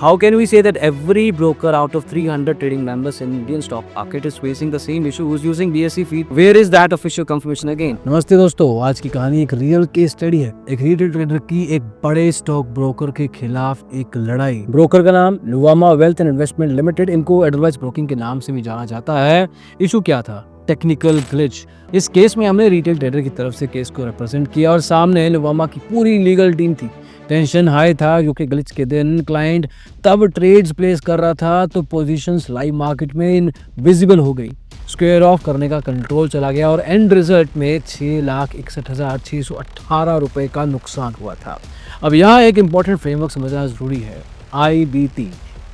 How can we say that every broker out of 300 trading members in Indian stock market is facing the same issues using BSE feed? Where is that official confirmation again? नमस्ते दोस्तों, आज की कहानी एक real case study है। एक retail trader की एक बड़े स्टॉक ब्रोकर के खिलाफ एक लड़ाई। ब्रोकर का नाम Nuvama wealth and investment limited, इनको एडवाइस ब्रोकिंग के नाम से भी जाना जाता है। इशू क्या था? Technical glitch. इस केस में हमने रिटेल ट्रेडर की तरफ से केस को रिप्रेजेंट किया और सामने नुवामा की पूरी लीगल टीम थी। टेंशन हाई था क्योंकि ग्लिच के दिन क्लाइंट तब ट्रेड्स प्लेस कर रहा था तो पोजीशंस लाइव मार्केट में इनविजिबल हो गई। स्क्वायर ऑफ करने का कंट्रोल चला गया और एंड रिजल्ट में 6,61,618 रुपए का नुकसान हुआ था। अब यहाँ एक इम्पॉर्टेंट फ्रेमवर्क समझना जरूरी है। IBT,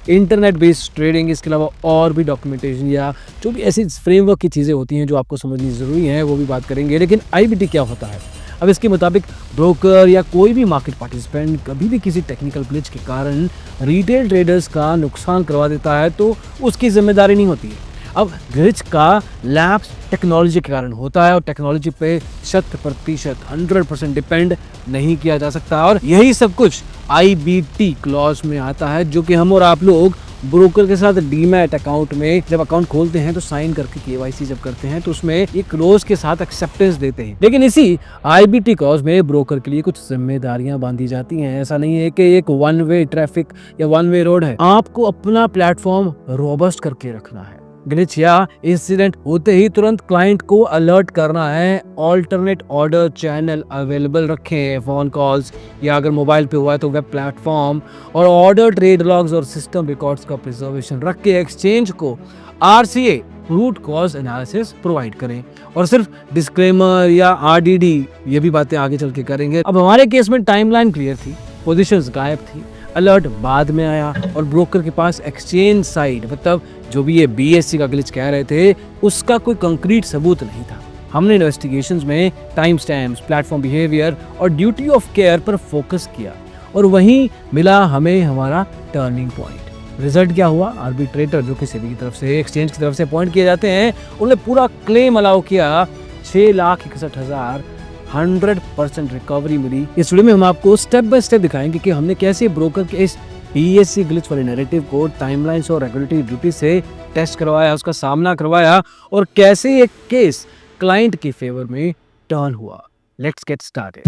internet based trading. इसके अलावा और भी डॉक्यूमेंटेशन या जो भी ऐसी फ्रेमवर्क की चीज़ें होती हैं जो आपको समझनी ज़रूरी है वो भी बात करेंगे। लेकिन IBT क्या होता है? अब इसके मुताबिक ब्रोकर या कोई भी मार्केट पार्टिसिपेंट कभी भी किसी टेक्निकल ग्लिच के कारण रिटेल ट्रेडर्स का नुकसान करवा देता है तो उसकी जिम्मेदारी नहीं होती है। अब ग्लिच का लैप्स टेक्नोलॉजी के कारण होता है और टेक्नोलॉजी पे 100% डिपेंड नहीं किया जा सकता और यही सब कुछ IBT क्लॉज में आता है, जो कि हम और आप लोग ब्रोकर के साथ डीमैट अकाउंट में जब अकाउंट खोलते हैं तो साइन करके KYC जब करते हैं तो उसमें एक क्लोज के साथ एक्सेप्टेंस देते हैं। लेकिन इसी IBT क्लॉज में ब्रोकर के लिए कुछ जिम्मेदारियां बांधी जाती हैं। ऐसा नहीं है कि एक वन वे ट्रैफिक या वन वे रोड है। आपको अपना प्लेटफॉर्म रोबस्ट करके रखना है। ग्लिच या इंसिडेंट होते ही तुरंत क्लाइंट को अलर्ट करना है। ऑल्टरनेट ऑर्डर चैनल अवेलेबल रखें, फोन कॉल्स या अगर मोबाइल पे हुआ है तो वेब प्लेटफॉर्म, और ऑर्डर ट्रेड लॉग्स और सिस्टम रिकॉर्ड्स का प्रिजर्वेशन रख के एक्सचेंज को RCA root cause analysis provide करें। और सिर्फ डिस्क्लेमर या RDD ये भी बातें आगे चल के करेंगे। अब हमारे केस में टाइमलाइन क्लियर थी, पोजीशंस गायब थी, अलर्ट बाद में आया और ब्रोकर के पास एक्सचेंज साइड मतलब जो भी ये BSE का ग्लिच कह रहे थे उसका कोई कंक्रीट सबूत नहीं था। हमने इन्वेस्टिगेशंस में टाइम स्टैम्प्स, प्लेटफॉर्म बिहेवियर और ड्यूटी ऑफ केयर पर फोकस किया और वहीं मिला हमें हमारा टर्निंग पॉइंट। रिजल्ट क्या हुआ? आर्बिट्रेटर जो कि सेबी की तरफ से, एक्सचेंज की तरफ से अपॉइंट किए जाते हैं, उन्होंने पूरा क्लेम अलाउ किया। 6,61,000 100% रिकवरी मिली। इस वीडियो में हम आपको स्टेप बाय स्टेप दिखाएंगे कि हमने कैसे ब्रोकर के इस BSE ग्लिच वाले नैरेटिव को टाइमलाइंस और रेगुलेटरी ड्यूटी से टेस्ट करवाया, उसका सामना करवाया और कैसे एक केस क्लाइंट के फेवर में टर्न हुआ। Let's get started.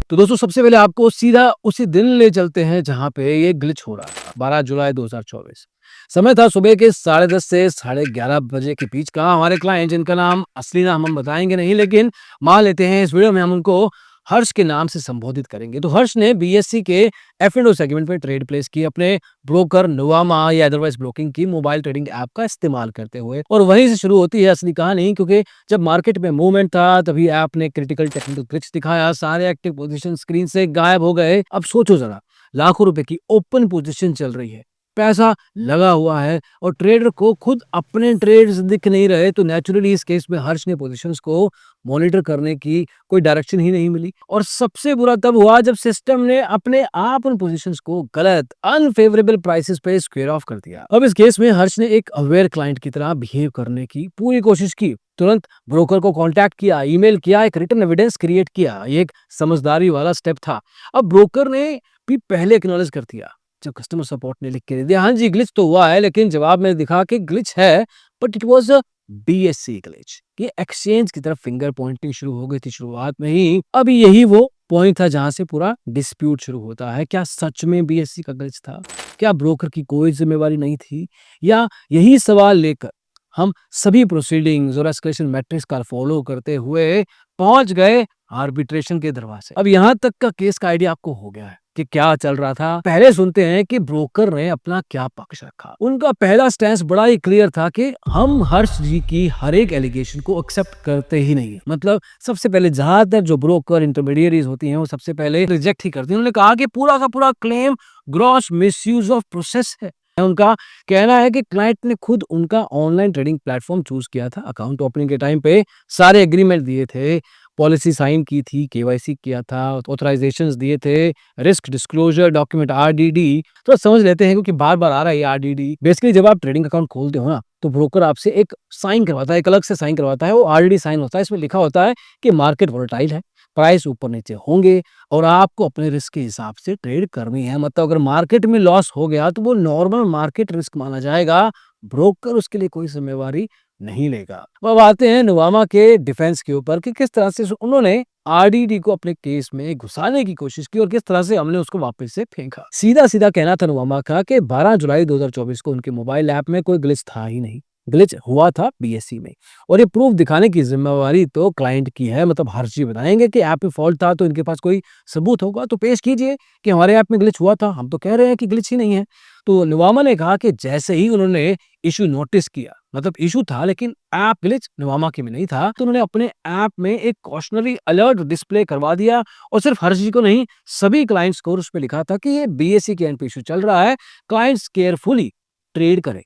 तो दोस्तों सबसे पहले आपको सीधा उसी दिन ले चलते हैं जहां पे ये ग्लिच हो रहा था। 12 जुलाई 2024 समय था सुबह के 10:30 से 11:30 बजे के बीच का। हमारे क्लाइंट, जिनका नाम असली नाम हम बताएंगे नहीं लेकिन मान लेते हैं इस वीडियो में हम उनको हर्ष के नाम से संबोधित करेंगे। तो हर्ष ने BSE के F&O सेगमेंट में ट्रेड प्लेस की अपने ब्रोकर नुवामा या अदरवाइज ब्रोकिंग की मोबाइल ट्रेडिंग ऐप का इस्तेमाल करते हुए। और वहीं से शुरू होती है असली कहानी, क्योंकि जब मार्केट में मूवमेंट था तभी ऐप ने क्रिटिकल टेक्निकल ग्लिच दिखाया। सारे एक्टिव पोजीशन स्क्रीन से गायब हो गए। अब सोचो जरा, लाखों रुपए की ओपन पोजीशन चल रही है, पैसा लगा हुआ है और ट्रेडर को खुद अपने ट्रेड्स दिख नहीं रहे, तो नेचुरली इस केस में हर्ष ने पोजीशंस को मॉनिटर करने की कोई डायरेक्शन ही नहीं मिली। और सबसे बुरा तब हुआ जब सिस्टम ने अपने आप उन पोजीशंस को गलत अनफेवरेबल प्राइसेस पे स्क्वायर ऑफ कर दिया। अब इस केस में हर्ष ने एक अवेयर क्लाइंट की तरह बिहेव करने की पूरी कोशिश की। तुरंत ब्रोकर को कांटेक्ट किया, ईमेल किया, एक रिटन एविडेंस क्रिएट किया। ये एक समझदारी वाला स्टेप था। अब ब्रोकर ने भी पहले एक्नॉलेज कर दिया जब कस्टमर सपोर्ट ने लिख के दे दिया, हाँ जी ग्लिच तो हुआ है, लेकिन जवाब में दिखा कि ग्लिच है but it was a BSE glitch. ये एक्सचेंज की तरफ फिंगर पॉइंटिंग शुरू हो गई थी शुरुआत में ही। अभी यही वो पॉइंट था जहां से पूरा डिस्प्यूट शुरू होता है। क्या सच में BSE का ग्लिच था? क्या ब्रोकर की कोई जिम्मेवारी नहीं थी? या यही सवाल लेकर हम सभी प्रोसीडिंग्स और एस्केलेशन मैट्रिक्स का फॉलो करते हुए पहुंच गए आर्बिट्रेशन के दरवाजे। अब यहाँ तक का केस का आइडिया आपको हो गया है कि क्या चल रहा था। पहले सुनते हैं कि ब्रोकर ने अपना क्या पक्ष रखा। उनका पहला स्टैंस बड़ा ही क्लियर था कि हम हर्ष जी की हर एक एलिगेशन को एक्सेप्ट करते ही नहीं। मतलब सबसे पहले ज्यादातर जो ब्रोकर इंटरमीडियरीज होती हैं वो सबसे पहले रिजेक्ट ही करती हैं। उन्होंने कहा कि पूरा का पूरा claim gross misuse of process है। उनका कहना है कि क्लाइंट ने खुद उनका ऑनलाइन ट्रेडिंग प्लेटफॉर्म चूज किया था, अकाउंट ओपनिंग के टाइम पे सारे एग्रीमेंट दिए थे, पॉलिसी साइन की थी, KYC किया था, ऑथराइजेशंस दिए थे, रिस्क डिस्क्लोजर डॉक्यूमेंट RDD। तो समझ लेते हैं क्योंकि बार बार आ रहा है ये RDD। बेसिकली जब आप ट्रेडिंग अकाउंट खोलते हो ना तो ब्रोकर आपसे एक साइन करवाता है, एक अलग से साइन करवाता है। वो RDD साइन होता है, इसमें लिखा होता है कि मार्केट वोलेटाइल है, प्राइस ऊपर नीचे होंगे और आपको अपने रिस्क के हिसाब से ट्रेड करनी है। मतलब अगर मार्केट में लॉस हो गया तो वो नॉर्मल मार्केट रिस्क माना जाएगा, ब्रोकर उसके लिए कोई जिम्मेवारी नहीं लेगा। अब आते हैं नुवामा के डिफेंस के ऊपर कि किस तरह से उन्होंने आरडीडी को अपने केस में घुसाने की कोशिश की और किस तरह से हमने उसको वापस से फेंका। सीधा सीधा कहना था नुवामा का कि 12 जुलाई 2024 को उनके मोबाइल ऐप में कोई ग्लिच था ही नहीं, ग्लिच हुआ था बीएससी में, और ये प्रूफ दिखाने की जिम्मेवारी तो क्लाइंट की है। मतलब हर चीज बताएंगे कि ऐप में फॉल्ट था तो इनके पास कोई सबूत होगा तो पेश कीजिए कि हमारे ऐप में ग्लिच हुआ था, हम तो कह रहे हैं कि ग्लिच ही नहीं है। तो नुवामा ने कहा कि जैसे ही उन्होंने इशू नोटिस किया, मतलब इशू था लेकिन ऐप ग्लिच नुवामा के में नहीं था, तो उन्होंने अपने ऐप में एक कॉशनरी अलर्ट डिस्प्ले करवा दिया और सिर्फ हर चीज को नहीं, सभी क्लाइंट्स को उस पर लिखा था कि ये बीएससी के एंड पे इशू चल रहा है, क्लाइंट्स केयरफुली ट्रेड करें।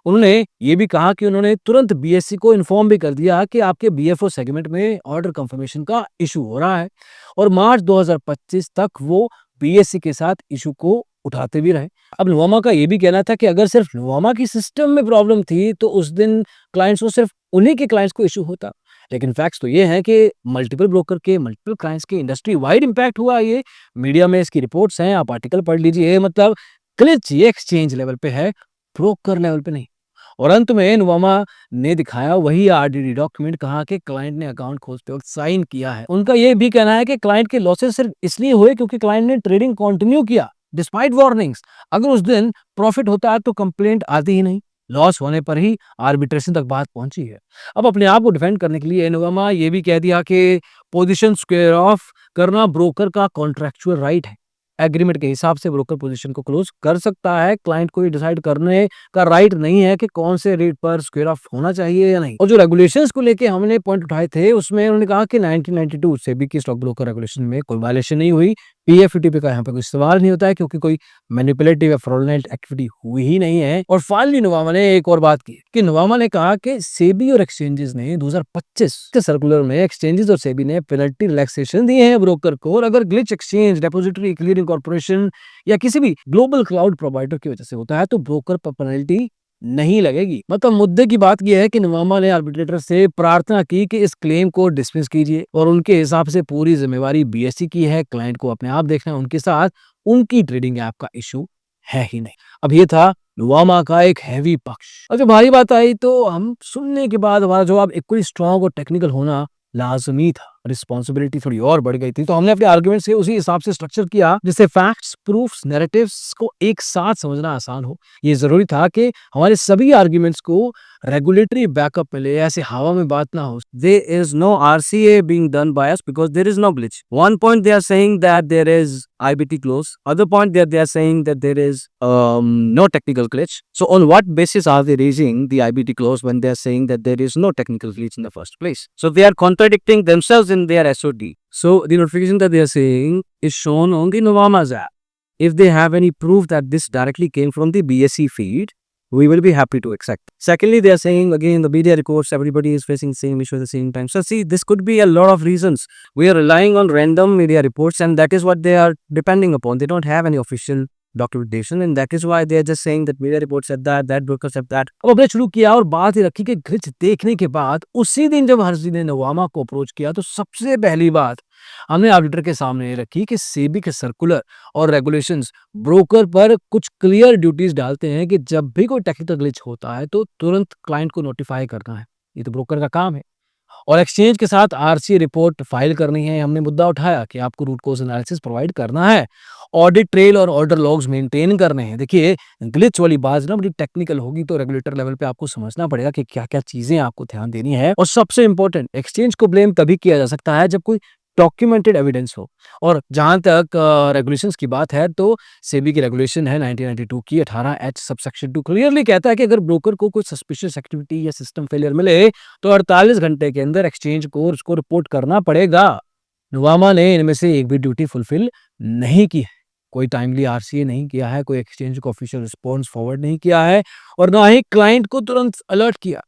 उन्होंने ये भी कहा कि उन्होंने तुरंत बीएससी को इन्फॉर्म भी कर दिया कि आपके बीएफओ सेगमेंट में ऑर्डर कंफर्मेशन का इशू हो रहा है, और मार्च 2025 तक वो बीएससी के साथ इशू को उठाते भी रहे। अब नुवामा का ये भी कहना था कि अगर सिर्फ नुवामा की सिस्टम में प्रॉब्लम थी तो उस दिन क्लाइंट्स को सिर्फ उन्हीं के क्लाइंट्स को इशू होता, लेकिन फैक्ट्स तो ये हैं कि मल्टीपल ब्रोकर के मल्टीपल क्लाइंट्स के इंडस्ट्री वाइड इम्पैक्ट हुआ। ये मीडिया में इसकी रिपोर्ट्स हैं, आप आर्टिकल पढ़ लीजिए। मतलब ग्लिच ये एक्सचेंज लेवल पे है, ब्रोकर लेवल पे नहीं। और अंत में नुवामा ने दिखाया वही आरडीडी डॉक्यूमेंट, कहा कि क्लाइंट ने अकाउंट खोलते वक्त साइन किया है। उनका ये भी कहना है कि क्लाइंट के लॉसेस सिर्फ इसलिए हुए क्योंकि क्लाइंट ने ट्रेडिंग कंटिन्यू किया डिस्पाइट वार्निंग्स। अगर उस दिन प्रॉफिट होता है तो कंप्लेंट आती ही नहीं, लॉस होने पर ही आर्बिट्रेशन तक बात पहुंची है। अब अपने आप को डिफेंड करने के लिए नुवामा ये भी कह दिया कि पोजीशन स्क्वायर ऑफ करना ब्रोकर का कॉन्ट्रैक्चुअल राइट है, एग्रीमेंट के हिसाब से ब्रोकर पोजीशन को क्लोज कर सकता है। क्लाइंट को ये डिसाइड करने का राइट नहीं है कि कौन से रेट पर स्क्वायर ऑफ होना चाहिए या नहीं। और जो रेगुलेशंस को लेके हमने पॉइंट उठाए थे उसमें उन्होंने कहा कि 1992 सेबी की स्टॉक ब्रोकर रेगुलेशन में कोई वायलेशन नहीं हुई, पीएफटीपी का यहाँ पे कोई सवाल नहीं होता है क्योंकि कोई मैनिपुलेटिव या फ्रॉडलेंट एक्टिविटी हुई ही नहीं है। और फाइनली नुवामा ने एक और बात की कि नुवामा ने कहा कि सेबी और एक्सचेंजेस ने 2025 के सर्कुलर में एक्सचेंजेस और सेबी ने पेनल्टी रिलैक्सेशन दिए हैं ब्रोकर को, और अगर glitch exchange, depository clearing corporation या किसी भी ग्लोबल क्लाउड प्रोवाइडर की वजह से होता है तो ब्रोकर पर पेनल्टी नहीं लगेगी। मतलब मुद्दे की बात यह है कि नुवामा ने आर्बिट्रेटर से प्रार्थना की कि इस क्लेम को डिसमिस कीजिए और उनके हिसाब से पूरी जिम्मेवारी बीएससी की है, क्लाइंट को अपने आप देखना है, उनके साथ उनकी ट्रेडिंग ऐप का इशू है ही नहीं। अब ये था नुवामा का एक हैवी पक्ष। और जब हमारी बात आई तो हम सुनने के बाद हमारा जवाब इक्वली स्ट्रॉन्ग और टेक्निकल होना लाजमी था, रिस्पॉन्सिबिलिटी थोड़ी और बढ़ गई थी। तो हमने अपने आर्गुमेंट से उसी हिसाब से स्ट्रक्चर किया जिससे फैक्ट्स, प्रूफ्स, नैरेटिव्स को एक साथ समझना आसान हो। ये जरूरी था कि हमारे सभी आर्गुमेंट्स को रेगुलेटरी बैकअप मिले, ऐसे हवा में बात ना हो। There is no RCA being done by us because there is no glitch. One point they are saying that there is IBT clause. Other point they are saying that there is no technical glitch. So on what basis are they raising the IBT clause when they are saying that there is no technical glitch in the first place? So they are contradicting themselves in their SOD. So the notification that they are saying is shown on the Novama's app. If they have any proof that this directly came from the BSE feed, we will be happy to accept. Secondly, they are saying again the media reports everybody is facing same issue at the same time. So see, this could be a lot of reasons. We are relying on random media reports and that is what they are depending upon. They don't have any official documentation and that is why they are just saying that media reports said that brokers said that. अब हमने शुरू किया और बात ही रखी कि glitch देखने के बाद उसी दिन जब हर्षी ने नुवामा को अप्रोच किया तो सबसे पहली बात हमने ऑडिटर के सामने रखी कि सेबी के सर्कुलर और रेगुलेशंस ब्रोकर पर कुछ क्लियर ड्यूटीज डालते हैं कि जब भी कोई टेक्निकल ग्लिच होता है तो तुरंत क्लाइंट को नोटिफाई करना है, ये तो ब्रोकर का काम है। और एक्सचेंज के साथ आरसी रिपोर्ट फाइल करनी है। हमने मुद्दा उठाया कि आपको रूट कॉज एनालिसिस प्रोवाइड करना है, ऑडिट ट्रेल और ऑर्डर लॉग्स मेंटेन करने हैं। देखिए ग्लिच वाली बात ना बड़ी टेक्निकल होगी तो रेगुलेटर लेवल पे आपको समझना पड़ेगा कि क्या क्या चीजें आपको ध्यान देनी है। और सबसे इंपॉर्टेंट, एक्सचेंज को ब्लेम तभी किया जा सकता है जब कोई डॉक्यूमेंटेड एविडेंस हो। और जहां तक रेगुलेशंस की बात है तो सेबी की रेगुलेशन है 1992 की 18H सबसेक्शन 2 क्लियरली कहता है कि अगर ब्रोकर को कोई सस्पिशियस एक्टिविटी या सिस्टम फेलियर मिले तो 48 घंटे के अंदर एक्सचेंज को उसको रिपोर्ट करना पड़ेगा। नुवामा ने इनमें से एक भी ड्यूटी फुलफिल नहीं की है, कोई टाइमली आरसीए नहीं किया है, कोई एक्सचेंज को ऑफिशियल रिस्पॉन्स फॉरवर्ड नहीं किया है और ना ही क्लाइंट को तुरंत अलर्ट किया।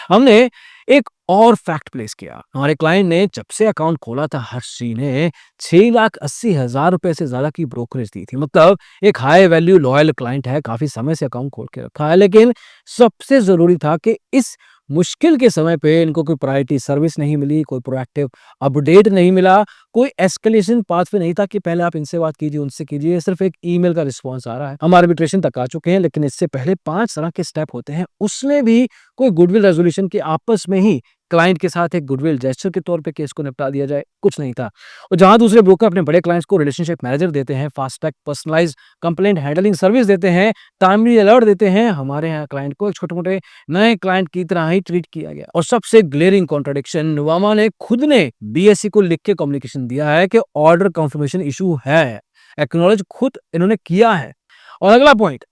हमने एक और फैक्ट प्लेस किया, हमारे क्लाइंट ने जब से अकाउंट खोला था हर्षी ने 6,80,000 रुपए से ज्यादा की ब्रोकरेज दी थी। मतलब एक हाई वैल्यू लॉयल क्लाइंट है, काफी समय से अकाउंट खोल के रखा है। लेकिन सबसे जरूरी था कि इस मुश्किल के समय पे इनको कोई प्रायोरिटी सर्विस नहीं मिली, कोई प्रोएक्टिव अपडेट नहीं मिला, कोई एस्केलेशन पाथवे नहीं था कि पहले आप इनसे बात कीजिए, उनसे कीजिए, सिर्फ एक ईमेल का रिस्पॉन्स आ रहा है। हम आर्बिट्रेशन तक आ चुके हैं, लेकिन इससे पहले 5 तरह के स्टेप होते हैं, उसमें भी कोई गुडविल रेज़ोल्यूशन के आपस में ही क्लाइंट के साथ एक गुडविल जेस्चर के तौर पे केस को निपटा दिया जाए, कुछ नहीं था। और जहाँ दूसरे ब्रोकर अपने बड़े क्लाइंट्स को रिलेशनशिप मैनेजर देते हैं, fast track personalised complaint handling service देते हैं, टाइमली अलर्ट देते हैं, हमारे यहाँ क्लाइंट को एक छोटे-मोटे नए क्लाइंट की तरह ही ट्रीट किया गया। और सबसे ग्लेयरिंग कॉन्ट्रडिक्शन, नुवामा ने खुद ने बीएससी को लिख के कम्युनिकेशन दिया है कि ऑर्डर कंफर्मेशन इशू है, एक्नॉलेज खुद इन्होंने किया है। और अगला पॉइंट,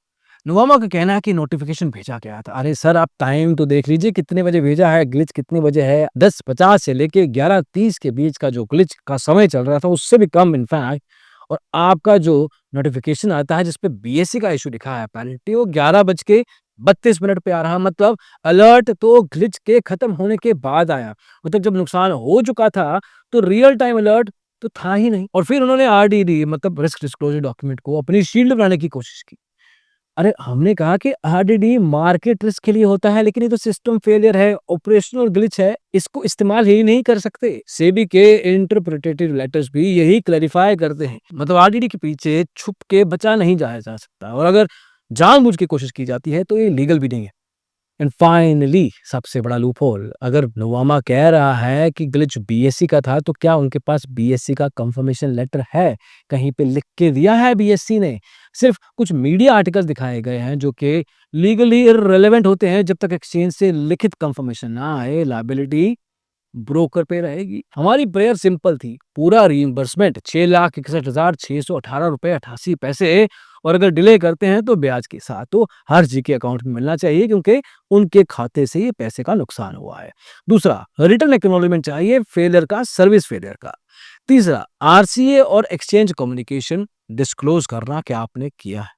नुवामा का कहना है कि नोटिफिकेशन भेजा गया था। अरे सर, आप टाइम तो देख लीजिए, कितने बजे भेजा है, ग्लिच कितने बजे है। 10:50 से लेके 11:30 के बीच का जो ग्लिच का समय चल रहा था, उससे भी कम इनफैक्ट। और आपका जो नोटिफिकेशन आता है जिसपे बीएससी का इशू लिखा है पेनल्टी, वो 11:32 पे आ रहा। मतलब अलर्ट तो ग्लिच के खत्म होने के बाद आया, मतलब जब नुकसान हो चुका था तो रियल टाइम अलर्ट तो था ही नहीं। और फिर उन्होंने आरडीडी मतलब रिस्क डिस्क्लोजर डॉक्यूमेंट को अपनी शील्ड बनाने की कोशिश की। अरे हमने कहा कि आरडीडी मार्केट रिस्क के लिए होता है, लेकिन ये तो सिस्टम फेलियर है, ऑपरेशनल ग्लिच है, इसको इस्तेमाल ही नहीं कर सकते। सेबी के इंटरप्रिटेटिव लेटर्स भी यही क्लैरिफाई करते हैं। मतलब आरडीडी के पीछे छुप के बचा नहीं जाया जा सकता, और अगर जानबूझ के कोशिश की जाती है तो ये लीगल भी नहीं है। एंड फाइनली सबसे बड़ा लूपहोल, अगर नुवामा कह रहा है कि ग्लिच बीएससी का था, तो क्या उनके पास बीएससी का कंफर्मेशन लेटर है? कहीं पे लिख के दिया है बीएससी ने? सिर्फ कुछ मीडिया आर्टिकल्स दिखाए गए हैं जो कि लीगली इररिलेवेंट होते हैं। जब तक एक्सचेंज से लिखित कंफर्मेशन ना आए, लायबिलिटी ब्रोकर पे रहेगी। हमारी प्रेयर सिंपल थी, पूरा रीइंबर्समेंट 6,61,618 रुपए 88 पैसे, और अगर डिले करते हैं तो ब्याज के साथ। तो हर जी के अकाउंट में मिलना चाहिए, क्योंकि उनके खाते से ये पैसे का नुकसान हुआ है। दूसरा, रिटर्न एक्नॉलेजमेंट चाहिए फेलियर का, सर्विस फेलियर का। तीसरा, आरसीए और एक्सचेंज कम्युनिकेशन डिस्क्लोज करना कि आपने किया है।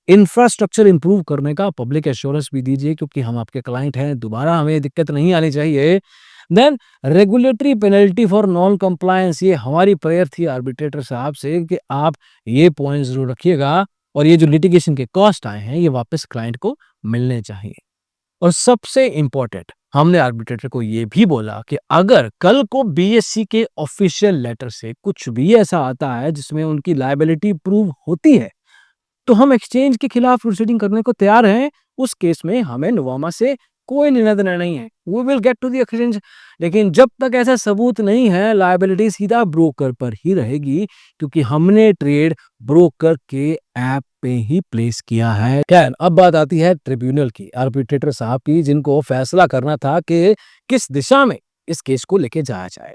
इंफ्रास्ट्रक्चर इंप्रूव करने का पब्लिक एश्योरेंस भी दीजिए, क्योंकि हम आपके क्लाइंट हैं, दोबारा हमें दिक्कत नहीं आनी चाहिए। Then regulatory penalty for non compliance, ये हमारी प्रेयर थी आर्बिट्रेटर साहब से कि आप ये पॉइंट जरूर रखिएगा, और ये जो लिटिगेशन के कॉस्ट आए हैं ये वापस क्लाइंट को मिलने चाहिए। और सबसे इंपॉर्टेंट, हमने आर्बिट्रेटर को ये भी बोला कि अगर कल को बीएससी के ऑफिशियल लेटर से कुछ भी ऐसा आता है जिसमें उनकी लायबिलिटी प्रूव होती है, तो हम एक्सचेंज के खिलाफ प्रोसीडिंग करने को तैयार हैं। उस केस में हमें नुवामा से कोई लेना देना नहीं है, we will get to the exchange. लेकिन जब तक ऐसा सबूत नहीं है, लायबिलिटी सीधा ब्रोकर पर ही रहेगी, क्योंकि हमने ट्रेड ब्रोकर के ऐप पे ही प्लेस किया है। खैर, अब बात आती है ट्रिब्यूनल की, आर्बिट्रेटर साहब की, जिनको फैसला करना था कि किस दिशा में इस केस को लेके जाया जाए।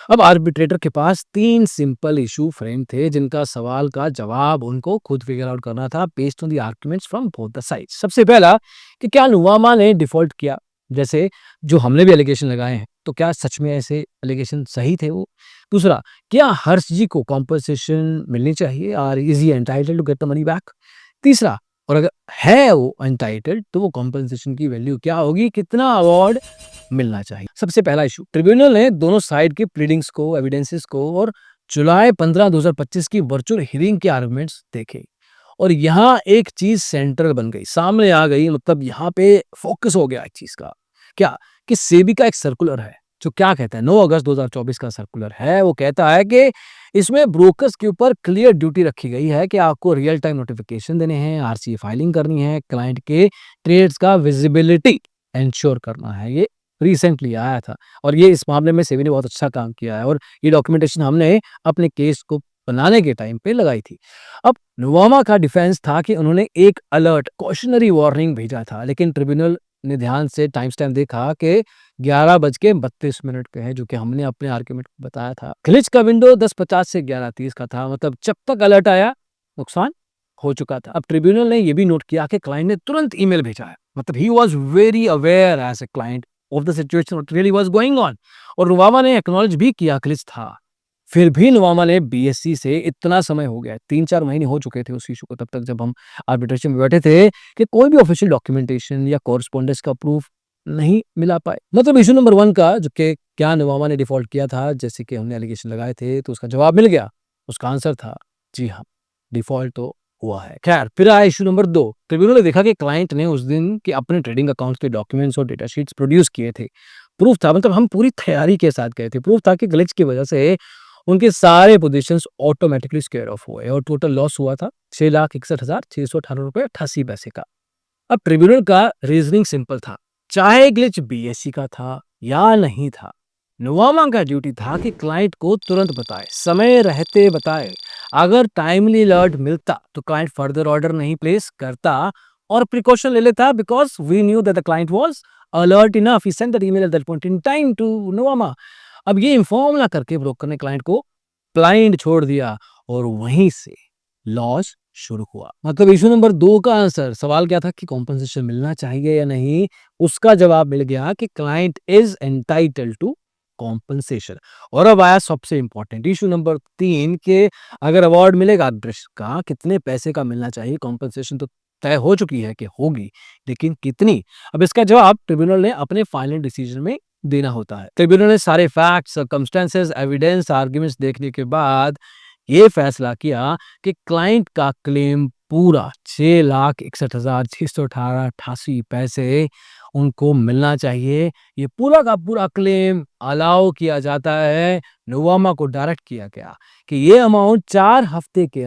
अब आर्बिट्रेटर के पास 3 सिंपल इशू फ्रेम थे, जिनका सवाल का जवाब उनको खुद फिगर आउट करना था based on the arguments from both the sides. सबसे पहला कि क्या नुवामा ने डिफॉल्ट किया, जैसे जो हमने भी एलिगेशन लगाए हैं, तो क्या सच में ऐसे एलिगेशन सही थे वो? दूसरा, क्या हर्ष जी को कॉम्पनसेशन मिलनी चाहिए, और is he entitled to get the money back? तीसरा, और अगर है वो एंटाइटल्ड, तो वो कॉम्पनसेशन की वैल्यू क्या होगी, कितना अवार्ड मिलना चाहिए? सबसे पहला इशू, ट्रिब्यूनल ने दोनों साइड की प्लीडिंग्स को, एविडेंसेस को, और जुलाई 15, 2025 की वर्चुअल हियरिंग के आर्गुमेंट्स देखे, और यहाँ एक चीज सेंट्रल बन गई, सामने आ गई। मतलब यहाँ पे फोकस हो गया एक चीज का, क्या कि सेबी का एक सर्कुलर है जो क्या कहता है, 9 अगस्त 2024 का सर्कुलर है। वो कहता है कि इसमें ब्रोकर्स के ऊपर क्लियर ड्यूटी रखी गई है कि आपको रियल टाइम नोटिफिकेशन देने हैं, आरसीए फाइलिंग करनी है, क्लाइंट के ट्रेड्स का विजिबिलिटी इंश्योर करना है। ये रिसेंटली आया था, और ये इस मामले में सेबी ने बहुत अच्छा काम किया है, और ये डॉक्यूमेंटेशन हमने अपने केस को बनाने के टाइम पे लगाई थी। अब नुवामा का डिफेंस था कि उन्होंने एक अलर्ट कॉशनरी वार्निंग भेजा था, लेकिन ट्रिब्यूनल ने ध्यान से टाइम स्टैम्प देखा कि 11:32 पे है, जो कि हमने अपने आर्गुमेंट में बताया था। ग्लिच का विंडो 10:50 से 11:30 का था, मतलब जब तक अलर्ट आया नुकसान हो चुका था। अब ट्रिब्यूनल ने यह भी नोट किया कि क्लाइंट ने तुरंत ईमेल भेजा है, मतलब he was very aware as a client of the situation what really was going on, और नुवामा ने एक्नॉलेज भी किया ग्लिच था। फिर भी नुवामा ने बीएससी से, इतना समय हो गया, 3-4 महीने हो चुके थे उस इशू को तब तक जब हम आर्बिट्रेशन में बैठे थे, कि कोई भी ऑफिशियल डॉक्यूमेंटेशन या कॉरेस्पॉन्डेंस का प्रूफ नहीं मिला पाए। मतलब इशू नंबर 1 का, जो कि क्या नुवामा ने डिफॉल्ट किया था जैसे कि हमने एलिगेशन लगाए थे, तो उसका जवाब मिल गया। उसका आंसर था जी हाँ, डिफॉल्ट तो हुआ है। खैर फिर आया इशू नंबर 2। ट्रिब्यूनल ने देखा कि क्लाइंट ने उस दिन के अपने ट्रेडिंग अकाउंट्स के डॉक्यूमेंट्स और डेटा शीट्स प्रोड्यूस किए थे। प्रूफ था, मतलब हम पूरी तैयारी के साथ गए थे। प्रूफ था कि ग्लिच की वजह से उनके सारे पोजीशंस ऑटोमेटिकली स्क्वेयर ऑफ हुए और टोटल लॉस हुआ था 6,61,618 रुपए 88 पैसे का। अब ट्रिब्यूनल का रीजनिंग सिंपल था, चाहे ग्लिच बीएससी का था या नहीं था, नोवामा का ड्यूटी था कि क्लाइंट को तुरंत बताए, समय रहते बताए। अगर टाइमली अलर्ट मिलता तो क्लाइंट फर्दर ऑर्डर नहीं प्लेस करता और प्रिकॉशन ले लेता, because we knew that the client was alert enough. He sent that email at that point in time to Nuvama. अब ये इन्फॉर्म ना करके ब्रोकर ने क्लाइंट को ब्लाइंड छोड़ दिया और वहीं से लॉस शुरू हुआ। मतलब इशू नंबर 2 का आंसर, सवाल क्या था कि कॉम्पनसेशन मिलना चाहिए या नहीं, उसका जवाब मिल गया कि client is entitled to compensation. और अब आया सबसे इंपॉर्टेंट इशू नंबर 3 के अगर अवार्ड मिलेगा आर्बिट्रेशन का, कितने पैसे का मिलना चाहिए। कॉम्पनसेशन तो तय हो चुकी है कि होगी, लेकिन कितनी। अब इसका जवाब ट्रिब्यूनल ने अपने फाइनल डिसीजन में देना होता है। ट्रिब्यूनल ने सारे फैक्ट्स, सर्कमस्टेंसेस, एविडेंस, आर्ग्यूमेंट्स देखने के बाद ये फैसला किया कि क्लाइंट का क्लेम पूरा 6,61,618.88 उनको मिलना चाहिए। ये पूरा का पूरा क्लेम अलाउ किया जाता है। नोवामा को डायरेक्ट किया गया कि ये अमाउंट 4 हफ्ते के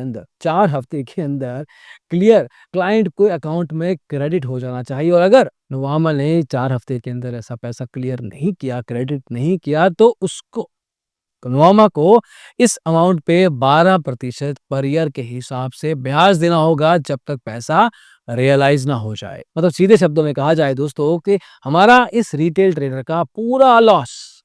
अंदर क्लियर क्लाइंट को अकाउंट में क्रेडिट हो जाना चाहिए। और अगर नोवामा ने 4 हफ्ते के अंदर ऐसा पैसा क्लियर नहीं किया, क्रेडिट नहीं किया, तो उसको नोवामा को इस अमाउंट पे 12% पर ईयर के हिसाब से ब्याज देना होगा जब तक पैसा रियलाइज ना हो जाए। मतलब सीधे शब्दों में कहा जाए दोस्तों कि हमारा इस रिटेल ट्रेडर का पूरा लॉस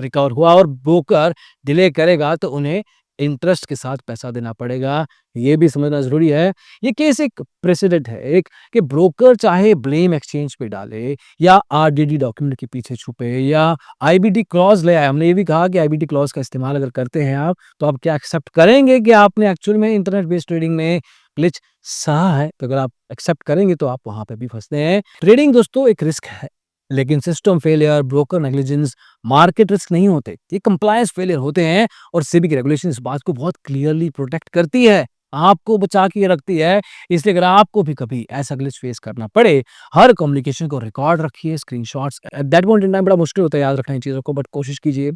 रिकवर हुआ और ब्रोकर डिले करेगा तो उन्हें इंटरेस्ट के साथ पैसा देना पड़ेगा। ये भी समझना जरूरी है। ये केस एक प्रेसिडेंट है, एक कि ब्रोकर चाहे ब्लेम एक्सचेंज पे डाले या आरडीडी डॉक्यूमेंट के पीछे छुपे या आईबीटी क्लॉज ले आए। हमने ये भी कहा कि आईबीटी क्लॉज का इस्तेमाल अगर करते हैं आप, तो आप क्या एक्सेप्ट करेंगे कि आपने एक्चुअल में इंटरनेट बेस्ड ट्रेडिंग में ग्लिच सहा है। तो अगर आप एक्सेप्ट करेंगे तो आप वहां पे भी फंसते हैं। ट्रेडिंग दोस्तों एक रिस्क है, लेकिन system failure, broker negligence, market risk नहीं होते, ये कंप्लायंस फेलियर होते हैं। और सेबी की रेगुलेशन इस बात को बहुत क्लियरली प्रोटेक्ट करती है, आपको बचा के रखती है। इसलिए अगर आपको भी कभी ऐसा ग्लिच फेस करना पड़े, हर कम्युनिकेशन को रिकॉर्ड रखिए, screenshots. Eight that point in time बड़ा मुश्किल होता है याद रखना इन चीजों को, बट कोशिश कीजिए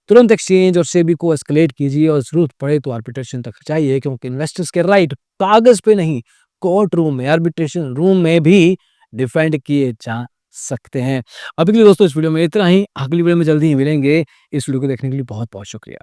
तुरंत एक्सचेंज और सेबी को एस्केलेट कीजिए और जरूरत पड़े तो आर्बिट्रेशन तक जाइए, क्योंकि इन्वेस्टर्स के राइट कागज पे नहीं, कोर्ट रूम में, आर्बिट्रेशन रूम में भी डिफेंड किए जा सकते हैं। अभी के लिए दोस्तों इस वीडियो में इतना ही। अगली वीडियो में जल्दी ही मिलेंगे। इस वीडियो को देखने के लिए बहुत बहुत शुक्रिया।